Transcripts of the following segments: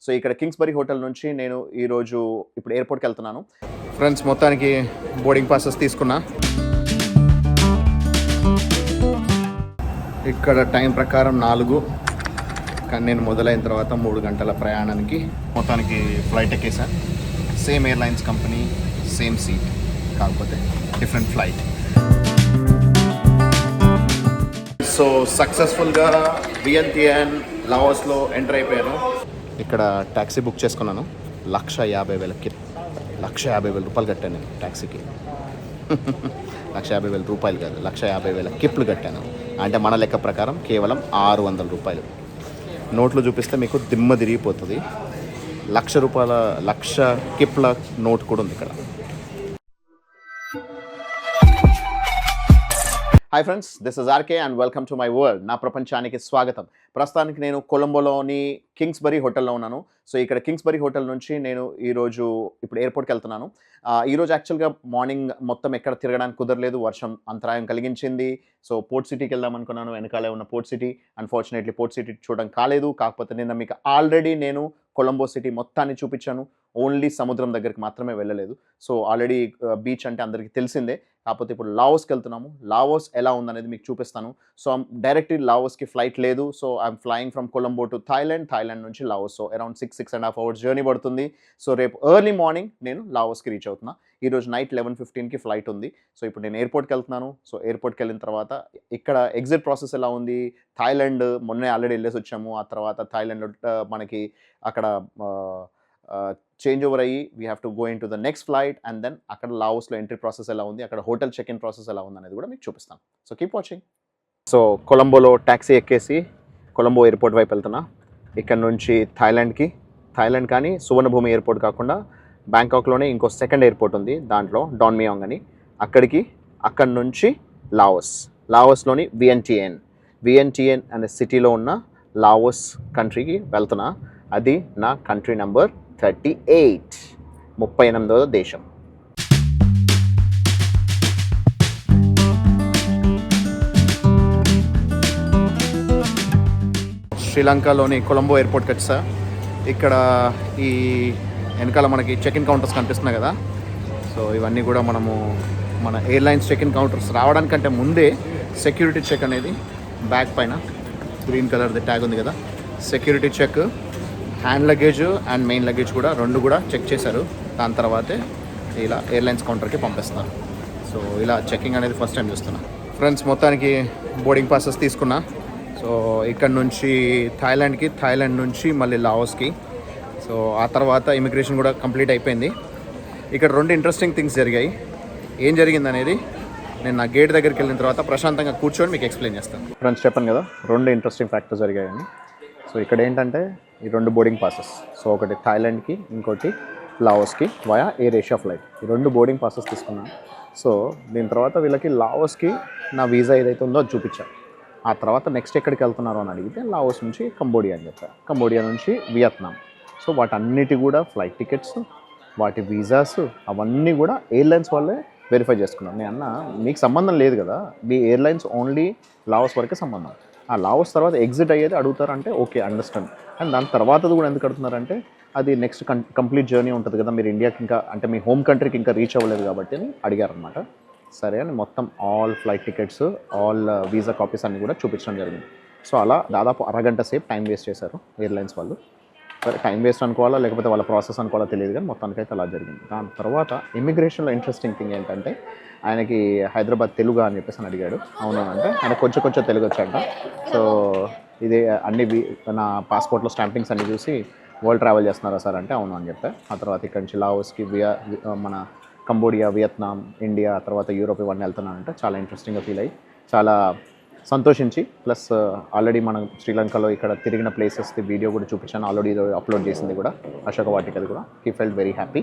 So ఇక్కడ కింగ్స్బరీ hotel నుంచి నేను ఈరోజు ఇప్పుడు ఎయిర్పోర్ట్కి వెళ్తున్నాను. ఫ్రెండ్స్, మొత్తానికి బోర్డింగ్ పాసెస్ తీసుకున్నా. ఇక్కడ టైం ప్రకారం 4, కానీ నేను మొదలైన తర్వాత 3 గంటల ప్రయాణానికి మొత్తానికి ఫ్లైట్ ఎక్కేసాను. Same airlines company, same seat, కాకపోతే డిఫరెంట్ ఫ్లైట్. సో సక్సెస్ఫుల్గా వియెంటియన్ లావోస్లో ఎంటర్ అయిపోయాను. ఇక్కడ ట్యాక్సీ బుక్ చేసుకున్నాను. 1,50,000 రూపాయలు కట్టాను నేను ట్యాక్సీకి. 1,50,000 రూపాయలు కాదు, 1,50,000 కిప్లు కట్టాను. అంటే మన లెక్క ప్రకారం కేవలం 600 రూపాయలు. నోట్లు చూపిస్తే మీకు దిమ్మ తిరిగిపోతుంది. 1,00,000 రూపాయల 1,00,000 కిప్ల నోట్ కూడా ఉంది ఇక్కడ. Hi friends, this is RK and welcome to my world. నా ప్రపంచానికి స్వాగతం. ప్రస్తుతానికి నేను కొలంబోలోని కింగ్స్బరీ హోటల్లో ఉన్నాను. సో ఇక్కడ కింగ్స్బరీ హోటల్ నుంచి నేను ఈరోజు ఇప్పుడు ఎయిర్పోర్ట్కి వెళ్తున్నాను. ఈరోజు యాక్చువల్గా మార్నింగ్ మొత్తం ఎక్కడ తిరగడానికి కుదరలేదు, వర్షం అంతరాయం కలిగించింది. సో పోర్ట్ సిటీకి వెళ్దాం అనుకున్నాను, వెనకాలే ఉన్న port city. Unfortunately port city చూడడం కాలేదు. కాకపోతే నిన్న మీకు ఆల్రెడీ నేను కొలంబో సిటీ మొత్తాన్ని చూపించాను. ఓన్లీ సముద్రం దగ్గరికి మాత్రమే వెళ్ళలేదు. సో ఆల్రెడీ బీచ్ అంటే అందరికీ తెలిసిందే. కాకపోతే ఇప్పుడు లావోస్కి వెళ్తున్నాము. లావోస్ ఎలా ఉందనేది మీకు చూపిస్తాను. సో డైరెక్ట్లీ లావోస్కి ఫ్లైట్ లేదు. So I'm flying from Colombo to Thailand నుంచి Laos. So around 6.5 hours journey పడుతుంది. సో రేపు ఎర్లీ మార్నింగ్ నేను లావోస్కి రీచ్ అవుతున్నా. ఈరోజు నైట్ 11:15కి ఫ్లైట్ ఉంది. సో ఇప్పుడు నేను ఎయిర్పోర్ట్కి వెళ్తున్నాను. సో ఎయిర్పోర్ట్కి వెళ్ళిన తర్వాత ఇక్కడ ఎగ్జిట్ ప్రాసెస్ ఎలా ఉంది, థాయిలాండ్ మొన్నే ఆల్రెడీ వెళ్ళేసి వచ్చాము. ఆ తర్వాత థాయిలాండ్లో మనకి అక్కడ చేంజ్ ఓవర్ అయ్యి we have to go in to the next flight and then అక్కడ లావోస్లో ఎంట్రీ ప్రాసెస్ ఎలా ఉంది, అక్కడ హోటల్ చెక్ ఇన్ ప్రాసెస్ ఎలా ఉంది అనేది కూడా మీకు చూపిస్తాను. So keep watching. సో కొలంబోలో ట్యాక్సీ ఎక్కేసి కొలంబో ఎయిర్పోర్ట్ వైపు వెళ్తున్నా. ఇక్కడ నుంచి థాయిలాండ్ కానీ సువర్ణభూమి ఎయిర్పోర్ట్ కాకుండా బ్యాంకాక్లోనే ఇంకో సెకండ్ ఎయిర్పోర్ట్ ఉంది, దాంట్లో డాన్ మియాంగ్ అని. అక్కడి నుంచి లావోస్లోని వియెంటియన్ అనే సిటీలో ఉన్న లావోస్ కంట్రీకి వెళ్తున్నా. అది నా కంట్రీ నెంబర్ 38, 38వ దేశం. శ్రీలంకలోని కొలంబో ఎయిర్పోర్ట్కి వచ్చా. ఇక్కడ ఈ వెనకాల మనకి చెక్ ఇన్ కౌంటర్స్ కనిపిస్తున్నాయి కదా. సో ఇవన్నీ కూడా మన ఎయిర్లైన్స్ చెక్ ఇన్ కౌంటర్స్ రావడానికంటే ముందే సెక్యూరిటీ చెక్ అనేది బ్యాగ్ పైన గ్రీన్ కలర్ది ట్యాగ్ ఉంది కదా, security check, hand luggage and main luggage కూడా రెండు కూడా చెక్ చేశారు. దాని తర్వాతే ఇలా ఎయిర్లైన్స్ కౌంటర్కి పంపిస్తున్నారు. సో ఇలా చెక్కింగ్ అనేది ఫస్ట్ టైం చూస్తున్నా. ఫ్రెండ్స్, మొత్తానికి బోర్డింగ్ పాసెస్ తీసుకున్నా. సో ఇక్కడ నుంచి థాయిలాండ్ నుంచి మళ్ళీ లావోస్కి. సో ఆ తర్వాత ఇమిగ్రేషన్ కూడా కంప్లీట్ అయిపోయింది. ఇక్కడ 2 ఇంట్రెస్టింగ్ థింగ్స్ జరిగాయి. ఏం జరిగింది అనేది నేను నా గేట్ దగ్గరికి వెళ్ళిన తర్వాత ప్రశాంతంగా కూర్చొని మీకు ఎక్స్ప్లెయిన్ చేస్తాను. ఫ్రెండ్స్, చెప్పాను కదా 2 ఇంట్రెస్టింగ్ ఫ్యాక్టర్స్ జరిగాయని. సో ఇక్కడ ఏంటంటే ఈ 2 బోర్డింగ్ పాసెస్. సో ఒకటి థాయిలాండ్కి, ఇంకోటి లావోస్కి వయా ఎయిర్ ఏషియా ఫ్లైట్. ఈ 2 బోర్డింగ్ పాసెస్ తీసుకున్నాను. సో దీని తర్వాత వీళ్ళకి లావోస్కి నా వీసా ఏదైతే ఉందో అది చూపించాను. ఆ తర్వాత నెక్స్ట్ ఎక్కడికి వెళ్తున్నారో అని అడిగితే లావోస్ నుంచి కంబోడియా అని చెప్పారు, కంబోడియా నుంచి వియత్నాం. సో వాటన్నిటి కూడా ఫ్లైట్ టికెట్స్, వాటి వీసాస్ అవన్నీ కూడా ఎయిర్లైన్స్ వాళ్ళే వెరిఫై చేసుకున్నాను. నేను అన్న మీకు సంబంధం లేదు కదా, మీ ఎయిర్లైన్స్ ఓన్లీ లావోస్ వరకే సంబంధం. ఆ లావోస్ తర్వాత ఎగ్జిట్ అయ్యేది అడుగుతారంటే ఓకే, అండర్స్టాండ్. అండ్ దాని తర్వాతది కూడా ఎందుకు అడుగుతున్నారంటే అది నెక్స్ట్ కంప్లీట్ జర్నీ ఉంటుంది కదా, మీరు ఇండియాకి ఇంకా అంటే మీ హోమ్ కంట్రీకి ఇంకా రీచ్ అవ్వలేదు కాబట్టి అని అడిగారనమాట. సరే అని మొత్తం all flight tickets, all visa copies అన్నీ కూడా చూపించడం జరిగింది. సో అలా దాదాపు అరగంట సేపు టైం వేస్ట్ చేశారు ఎయిర్లైన్స్ వాళ్ళు. సరే, టైం వేస్ట్ అనుకోవాలా లేకపోతే వాళ్ళ ప్రాసెస్ అనుకోవాలా తెలియదు, కానీ మొత్తానికైతే అలా జరిగింది. దాని తర్వాత ఇమిగ్రేషన్లో ఇంట్రెస్టింగ్ థింగ్ ఏంటంటే ఆయనకి హైదరాబాద్ తెలుగు అని చెప్పేసి అని అడిగాడు. అవును అంటే ఆయన కొంచెం తెలుగు వచ్చాక. సో ఇది అన్ని నా పాస్పోర్ట్లో స్టాంపింగ్స్ అన్ని చూసి వరల్డ్ ట్రావెల్ చేస్తున్నారా సార్ అంటే అవును అని చెప్పారు. ఆ తర్వాత ఇక్కడ నుంచి లావోస్కి మన కంబోడియా, వియత్నాం, ఇండియా, తర్వాత యూరోప్ ఇవన్నీ వెళ్తున్నానంటే చాలా ఇంట్రెస్టింగ్గా ఫీల్ అయ్యి చాలా సంతోషించి, ప్లస్ ఆల్రెడీ మనం శ్రీలంకలో ఇక్కడ తిరిగిన ప్లేసెస్కి వీడియో కూడా చూపించాను, ఆల్రెడీ అప్లోడ్ చేసింది కూడా, అశోక వాటికది కూడా. He felt very happy.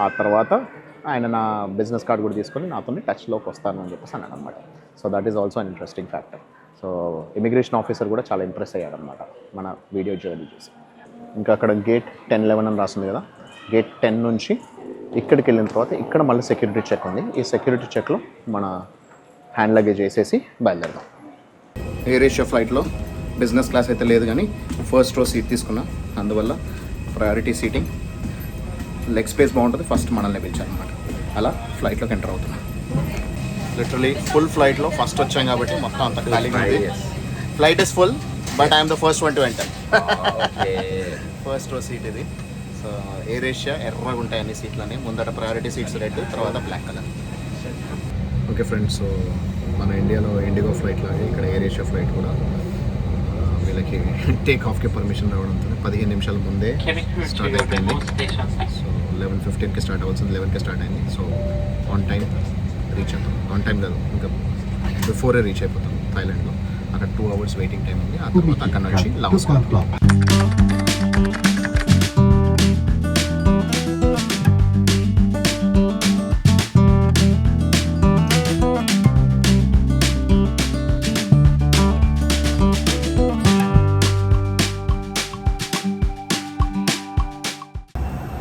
ఆ తర్వాత ఆయన నా బిజినెస్ కార్డ్ కూడా తీసుకొని నాతో టచ్లోకి వస్తాను అని చెప్పేసి అన్నాడు అనమాట. So that is also an interesting factor. So immigration officer కూడా చాలా ఇంప్రెస్ అయ్యాడనమాట మన వీడియో జర్నీ చూసి. ఇంకా అక్కడ గేట్ 10-11 అని రాస్తుంది కదా, గేట్ 10 నుంచి ఇక్కడికి వెళ్ళిన తర్వాత ఇక్కడ మళ్ళీ సెక్యూరిటీ చెక్ ఉంది. ఈ సెక్యూరిటీ చెక్లో మన హ్యాండ్ లగేజ్ వేసేసి బయలుదేరదాం. ఎయిర్ ఏషియా ఫ్లైట్లో బిజినెస్ క్లాస్ అయితే లేదు, కానీ ఫస్ట్ రో సీట్ తీసుకున్నా. అందువల్ల ప్రయారిటీ సీటింగ్, లెగ్ స్పేస్ బాగుంటుంది. ఫస్ట్ మనల్ని పిలిచారనమాట. అలా ఫ్లైట్లోకి ఎంటర్ అవుతున్నాం. లిటరలీ ఫుల్ ఫ్లైట్లో ఫస్ట్ వచ్చాం కాబట్టి మొత్తం అంత ఖాళీగా ఉంది. Flight is full but I'm the first one to enter. First row seat ఇది. సో ఎయిర్ ఏషియా ఎర్రగా ఉంటాయి అన్ని సీట్లని. ముందట ప్రయారిటీ సీట్స్ రెడ్, తర్వాత black colour. Okay friends, so మన ఇండియాలో ఇండిగో ఫ్లైట్ లాగే ఇక్కడ ఎయిర్ ఏషియా ఫ్లైట్ కూడా వీళ్ళకి టేక్ ఆఫ్కి పర్మిషన్ రావడంతో 15 నిమిషాల ముందే స్టార్ట్ అయిపోయింది. సో 11:15కి స్టార్ట్ అవ్వాల్సింది 11కి స్టార్ట్ అయింది. సో ఆన్ టైం రీచ్ అవుతాం. ఆన్ టైం కాదు, ఇంకా బిఫోరే రీచ్ అయిపోతాం థాయిలాండ్లో. అక్కడ 2 hours వెయిటింగ్ టైం ఉంది. ఆ తర్వాత అక్కడ నుంచి లావోస్.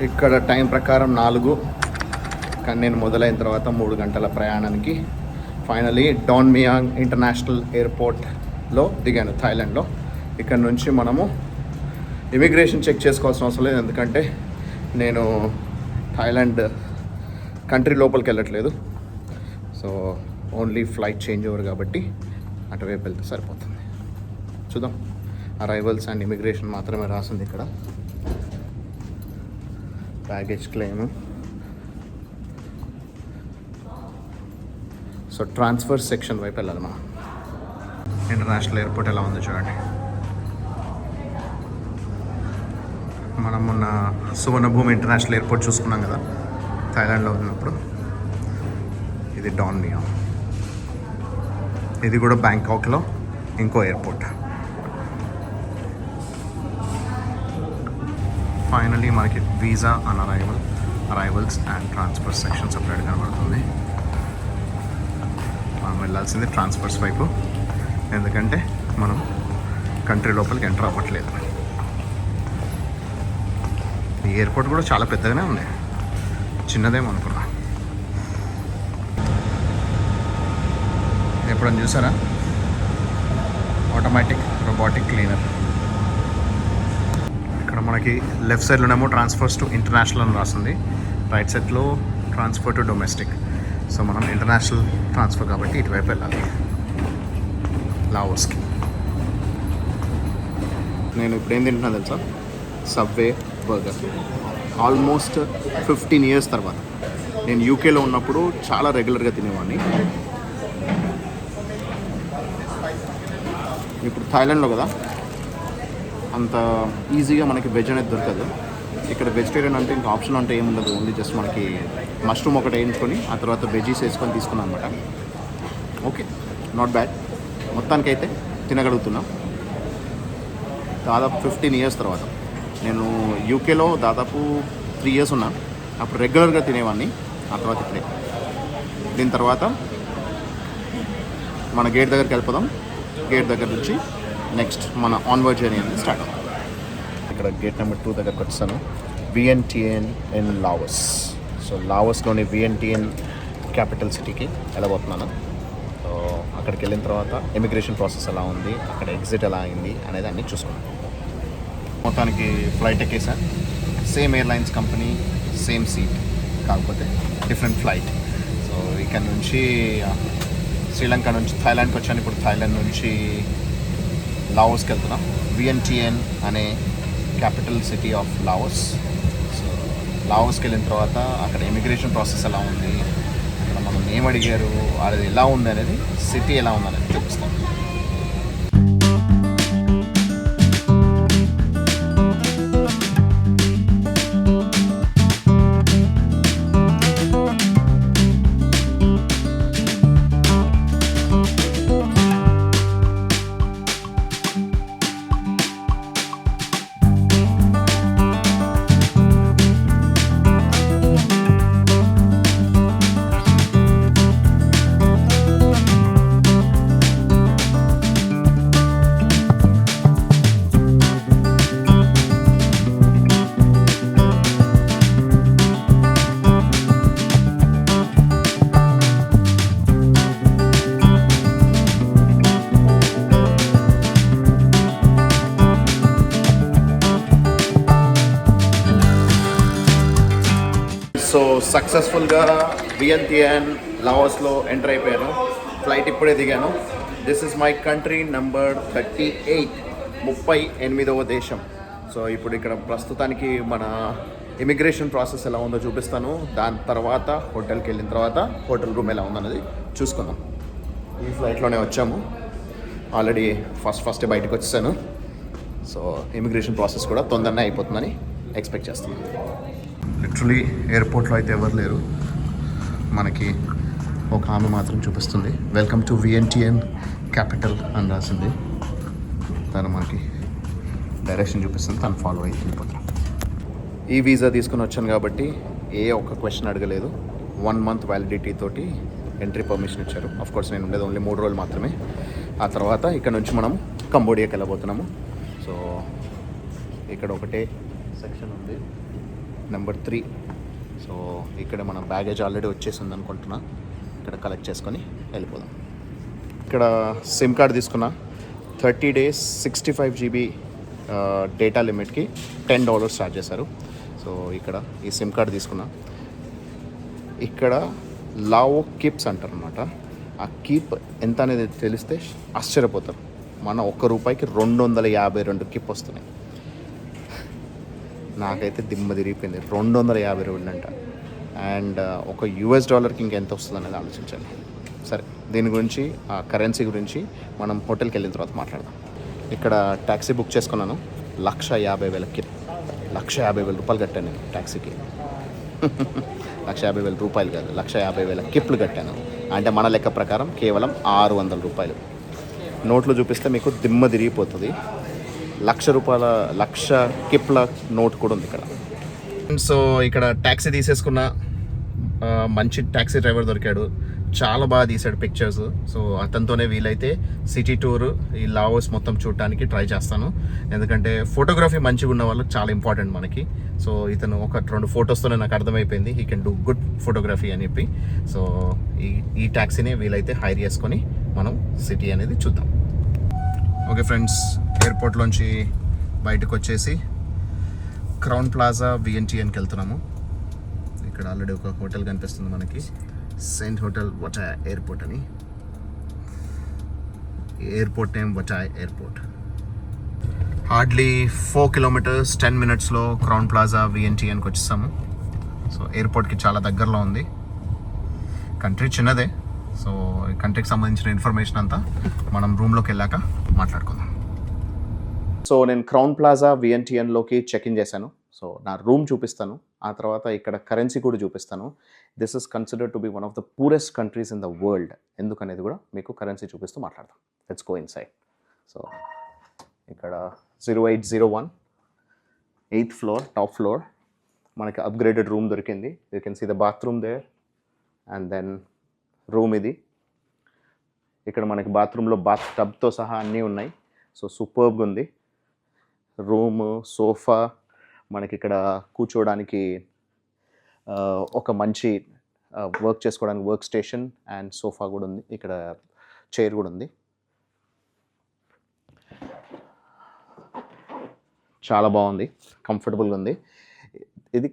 ఇక్కడ టైం ప్రకారం 4, కానీ నేను మొదలైన తర్వాత 3 గంటల ప్రయాణానికి ఫైనలీ డాన్ మియాంగ్ ఇంటర్నేషనల్ ఎయిర్పోర్ట్లో దిగాను థాయిలాండ్లో. ఇక్కడ నుంచి మనము ఇమిగ్రేషన్ చెక్ చేసుకోవాల్సిన అవసరం లేదు, ఎందుకంటే నేను థాయిలాండ్ కంట్రీ లోపలికి వెళ్ళట్లేదు. So only flight change over కాబట్టి అటువైపు వెళ్తే సరిపోతుంది. చూద్దాం. అరైవల్స్ అండ్ ఇమిగ్రేషన్ మాత్రమే రాసింది ఇక్కడ. Baggage claim. So transfer section వైపు వెళ్ళాలి మనం. ఇంటర్నేషనల్ ఎయిర్పోర్ట్ ఎలా ఉందో చూడండి. మనం మొన్న సువర్ణభూమి ఇంటర్నేషనల్ ఎయిర్పోర్ట్ చూసుకున్నాం కదా థాయిలాండ్లో ఉన్నప్పుడు. ఇది డాన్ మియాంగ్. ఇది కూడా బ్యాంకాక్లో ఇంకో ఎయిర్పోర్ట్. ఫైనలీ మనకి visa and arrivals and transfer section separate కనబడుతుంది. మనం వెళ్ళాల్సింది ట్రాన్స్ఫర్స్ వైపు, ఎందుకంటే మనం కంట్రీ లోపలికి ఎంటర్ అవ్వట్లేదు. ఈ ఎయిర్పోర్ట్ కూడా చాలా పెద్దగానే ఉంది, చిన్నదేమో అనుకున్నా. ఎప్పుడైనా చూసారా ఆటోమేటిక్ రోబోటిక్ క్లీనర్? ఇక్కడ మనకి లెఫ్ట్ సైడ్లోనేమో ట్రాన్స్ఫర్స్ టు ఇంటర్నేషనల్ అని రాస్తుంది, రైట్ సైడ్లో ట్రాన్స్ఫర్ టు డొమెస్టిక్. సో మనం ఇంటర్నేషనల్ ట్రాన్స్ఫర్ కాబట్టి ఇటువైపు వెళ్ళాలి, లావోస్కి. నేను ఇప్పుడు ఏం తింటున్నా తెలుసా? Subway burger. ఆల్మోస్ట్ 15 years తర్వాత. నేను యూకేలో ఉన్నప్పుడు చాలా రెగ్యులర్గా తినేవాడిని. ఇప్పుడు థాయిలాండ్లో కదా అంత ఈజీగా మనకి వెజ్ అనేది దొరకదు. ఇక్కడ వెజిటేరియన్ అంటే ఇంకా ఆప్షన్ అంటే ఏముండదు, ఓన్లీ జస్ట్ మనకి మష్రూమ్ ఒకటి వేయించుకొని ఆ తర్వాత వెజీస్ వేసుకొని తీసుకున్నాను అనమాట. Okay, not bad. మొత్తానికైతే తినగలుగుతున్నాం దాదాపు 15 years తర్వాత. నేను యూకేలో దాదాపు 3 years ఉన్నా. అప్పుడు రెగ్యులర్గా తినేవాడిని, ఆ తర్వాత ఇప్పుడే. దీని తర్వాత మన గేట్ దగ్గరికి వెళ్ళిపోదాం. గేట్ దగ్గర నుంచి నెక్స్ట్ మన ఆన్వర్డ్ జర్నీ అనేది స్టార్ట్ అవుతుంది. ఇక్కడ గేట్ నెంబర్ 2 దగ్గరకు వచ్చాను. వియెంటియన్ ఇన్ లావోస్. సో లావోస్లోని వియెంటియన్ క్యాపిటల్ సిటీకి వెళ్ళబోతున్నాను. సో అక్కడికి వెళ్ళిన తర్వాత ఇమిగ్రేషన్ ప్రాసెస్ ఎలా ఉంది, అక్కడ ఎగ్జిట్ ఎలా అయింది అనేది అన్నీ చూసుకున్నాను. మొత్తానికి ఫ్లైట్ ఎక్కేసాను. Same airlines company, same seat, కాకపోతే డిఫరెంట్ ఫ్లైట్. సో ఇక్కడ నుంచి శ్రీలంక నుంచి థాయిలాండ్కి వచ్చాను. ఇప్పుడు థాయిలాండ్ నుంచి లావోస్కి వెళ్తున్నాం. వియెంటియన్ అనే capital city of Laos. So లావోస్కి వెళ్ళిన తర్వాత అక్కడ ఇమిగ్రేషన్ ప్రాసెస్ ఎలా ఉంది, అక్కడ మనం ఏం అడిగారు, అది ఎలా ఉంది అనేది, సిటీ ఎలా ఉందనేది చూపిస్తాం. సో సక్సెస్ఫుల్గా వియెంటియన్ లావోస్లో ఎంటర్ అయిపోయాను. ఫ్లైట్ ఇప్పుడే దిగాను. This is my country number 38, 38వ దేశం. సో ఇప్పుడు ఇక్కడ ప్రస్తుతానికి మన ఇమిగ్రేషన్ ప్రాసెస్ ఎలా ఉందో చూపిస్తాను. దాని తర్వాత హోటల్కి వెళ్ళిన తర్వాత హోటల్ రూమ్ ఎలా ఉందన్నది చూసుకుందాం. ఈ ఫ్లైట్లోనే వచ్చాము. ఆల్రెడీ ఫస్ట్ బయటకు వచ్చేసాను. సో ఇమిగ్రేషన్ ప్రాసెస్ కూడా తొందరనే అయిపోతుందని ఎక్స్పెక్ట్ చేస్తున్నాను. లిటరలీ ఎయిర్పోర్ట్లో అయితే ఎవరు లేరు. మనకి ఒక ఆమె మాత్రం చూపిస్తుంది, వెల్కమ్ టు వియెంటియన్ క్యాపిటల్ అని రాసింది. తను మనకి డైరెక్షన్ చూపిస్తుంది, తను ఫాలో అయ్యి వెళ్ళిపోతాం. ఈ వీసా తీసుకుని వచ్చాను కాబట్టి ఏ ఒక్క క్వశ్చన్ అడగలేదు. 1 month వ్యాలిడిటీ తోటి ఎంట్రీ పర్మిషన్ ఇచ్చారు. కోర్స్ నేను ఉండేది ఓన్లీ 3 రోజులు మాత్రమే. ఆ తర్వాత ఇక్కడ నుంచి మనం కంబోడియాకి వెళ్ళబోతున్నాము. సో ఇక్కడ ఒకటే సెక్షన్ ఉంది, నెంబర్ 3. సో ఇక్కడ మన బ్యాగేజ్ ఆల్రెడీ వచ్చేసింది అనుకుంటున్నా. ఇక్కడ కలెక్ట్ చేసుకొని వెళ్ళిపోదాం. ఇక్కడ సిమ్ కార్డ్ తీసుకున్నా. 30 days 65 GB డేటా లిమిట్కి $10 ఛార్జ్ చేశారు. సో ఇక్కడ ఈ సిమ్ కార్డ్ తీసుకున్నా. ఇక్కడ లావో కిప్స్ అంటారు అనమాట. ఆ కీప్ ఎంత అనేది తెలిస్తే ఆశ్చర్యపోతారు. మన ₹1 252 కిప్ వస్తున్నాయి. నాకైతే దిమ్మ తిరిగిపోయింది. 252 అంట. అండ్ ఒక $1 ఇంకెంత వస్తుంది అనేది ఆలోచించాలి. సరే, దీని గురించి ఆ కరెన్సీ గురించి మనం హోటల్కి వెళ్ళిన తర్వాత మాట్లాడదాం. ఇక్కడ ట్యాక్సీ బుక్ చేసుకున్నాను. 150,000 కిప్, ₹150,000 కట్టాను నేను ట్యాక్సీకి. ₹150,000 కాదు, 150,000 కిప్లు కట్టాను. అంటే మన లెక్క ప్రకారం కేవలం ₹600. నోట్లు చూపిస్తే మీకు దిమ్మ తిరిగిపోతుంది. ₹1,00,000 కిప్ల నోట్ కూడా ఉంది ఇక్కడ. సో ఇక్కడ ట్యాక్సీ తీసేసుకున్న. మంచి ట్యాక్సీ డ్రైవర్ దొరికాడు, చాలా బాగా తీసాడు పిక్చర్స్. సో అతనితోనే వీలైతే సిటీ టూర్ ఈ లావోస్ మొత్తం చూడటానికి ట్రై చేస్తాను. ఎందుకంటే ఫోటోగ్రఫీ మంచిగా ఉన్న వాళ్ళు చాలా ఇంపార్టెంట్ మనకి. సో ఇతను 1-2 ఫొటోస్తోనే నాకు అర్థమైపోయింది he can do good photography అని చెప్పి. సో ఈ ట్యాక్సీని వీలైతే హైర్ చేసుకొని మనం సిటీ అనేది చూద్దాం. ఓకే ఫ్రెండ్స్, ఎయిర్పోర్ట్లోంచి బయటకు వచ్చేసి క్రౌన్ ప్లాజా వియెంటియన్కి వెళ్తున్నాము. ఇక్కడ ఆల్రెడీ ఒక హోటల్ కనిపిస్తుంది మనకి, సెయింట్ హోటల్ వటాయ్ ఎయిర్పోర్ట్ అని. Airport name Wattay airport. Hardly 4 kilometers 10 minutesలో క్రౌన్ ప్లాజా వియెంటియన్కి వచ్చేసాము. సో ఎయిర్పోర్ట్కి చాలా దగ్గరలో ఉంది. కంట్రీ చిన్నదే. సో ఈ కంట్రీకి సంబంధించిన ఇన్ఫర్మేషన్ అంతా మనం రూమ్లోకి వెళ్ళాక మాట్లాడుకుందాం. సో నేను క్రౌన్ ప్లాజా వియెంటియన్లోకి చెక్ ఇన్ చేశాను. సో నా రూమ్ చూపిస్తాను, ఆ తర్వాత ఇక్కడ కరెన్సీ కూడా చూపిస్తాను. This is considered to be one of the poorest countries in the world. ఎందుకనేది కూడా మీకు కరెన్సీ చూపిస్తూ మాట్లాడదాం. Let's go inside. సో ఇక్కడ 0801 8th floor, టాప్ ఫ్లోర్. మనకి అప్గ్రేడెడ్ రూమ్ దొరికింది. You can see the bathroom there. And then room ఇది. ఇక్కడ మనకి బాత్రూంలో బాత్ టబ్తో సహా అన్నీ ఉన్నాయి. సో సూపర్బ్గా ఉంది రూమ్. సోఫా, మనకి ఇక్కడ కూర్చోవడానికి ఒక మంచి వర్క్ చేసుకోవడానికి వర్క్ స్టేషన్ అండ్ సోఫా కూడా ఉంది. ఇక్కడ చైర్ కూడా ఉంది. చాలా బాగుంది, కంఫర్టబుల్గా ఉంది. ఇది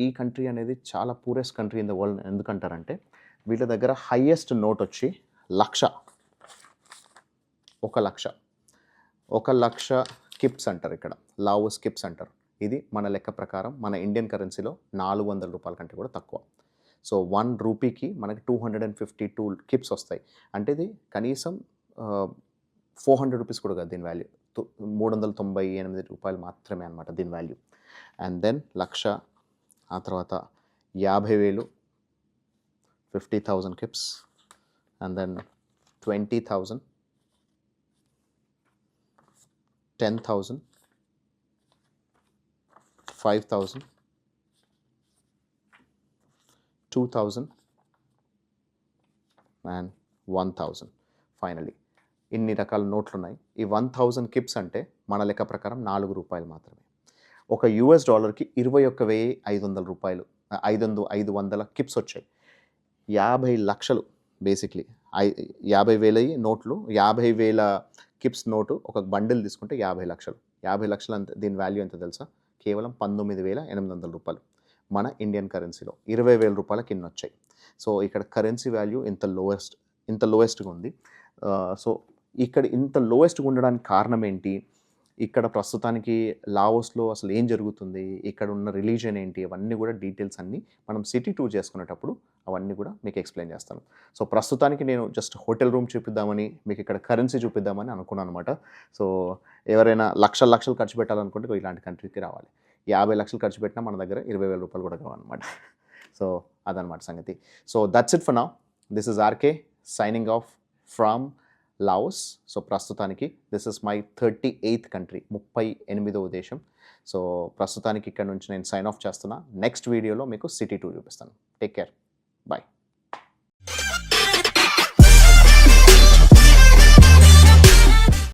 ఈ కంట్రీ అనేది చాలా poorest country in the world. ఎందుకంటారంటే వీళ్ళ దగ్గర హైయెస్ట్ నోట్ వచ్చి 1,00,000. 1,00,000 కిప్స్ అంటారు ఇక్కడ, లావోస్ కిప్స్ అంటారు. ఇది మన లెక్క ప్రకారం మన ఇండియన్ కరెన్సీలో ₹400 కంటే కూడా తక్కువ. సో ₹1కి మనకి 252 కిప్స్ వస్తాయి. అంటే ఇది కనీసం ₹400 కూడా కాదు. దీని వాల్యూ ₹398 మాత్రమే అనమాట దీని వాల్యూ. అండ్ దెన్ 1,00,000, ఆ తర్వాత 50,000, 50,000 కిప్స్, అండ్ దెన్ 20,000, 10,000, 5,000, 2,000 and 1,000. ఫైనలీ ఇన్ని రకాల నోట్లు ఉన్నాయి. ఈ 1,000 కిప్స్ అంటే మన లెక్క ప్రకారం ₹4 మాత్రమే. ఒక $1కి ₹21,500 500 కిప్స్ వచ్చాయి. 50 లక్షలు బేసిక్లీ 50,000 నోట్లు. 50,000 కిప్స్ నోటు ఒక బండిల్ తీసుకుంటే 50 లక్షలు. 50 లక్షలు అంత దీని వాల్యూ ఎంత తెలుసా? కేవలం $19,800. మన ఇండియన్ కరెన్సీలో 20,000 రూపాయలకి ఇన్ని వచ్చాయి. సో ఇక్కడ కరెన్సీ వాల్యూ ఇంత లోయెస్ట్గా ఉంది. సో ఇక్కడ ఇంత లోయెస్ట్గా ఉండడానికి కారణం ఏంటి, ఇక్కడ ప్రస్తుతానికి లావోస్లో అసలు ఏం జరుగుతుంది, ఇక్కడ ఉన్న రిలీజియన్ ఏంటి, అవన్నీ కూడా డీటెయిల్స్ అన్నీ మనం సిటీ టూర్ చేసుకునేటప్పుడు అవన్నీ కూడా మీకు ఎక్స్ప్లెయిన్ చేస్తాను. సో ప్రస్తుతానికి నేను జస్ట్ హోటల్ రూమ్ చూపిద్దామని, మీకు ఇక్కడ కరెన్సీ చూపిద్దామని అనుకున్నాను అనమాట. సో ఎవరైనా లక్షలు ఖర్చు పెట్టాలనుకుంటే ఇలాంటి కంట్రీకి రావాలి. 50 లక్షలు ఖర్చు పెట్టినా మన దగ్గర 20,000 రూపాయలు కూడా కావాలన్నమాట. సో అదనమాట సంగతి. So that's it for now. This is RK signing off from Laos. So ప్రస్తుతానికి this is my 38th country, 38వ దేశం. సో ప్రస్తుతానికి ఇక్కడ నుంచి నేను సైన్ ఆఫ్ చేస్తున్నా. నెక్స్ట్ వీడియోలో మీకు సిటీ టూర్ చూపిస్తాను. Take care, bye.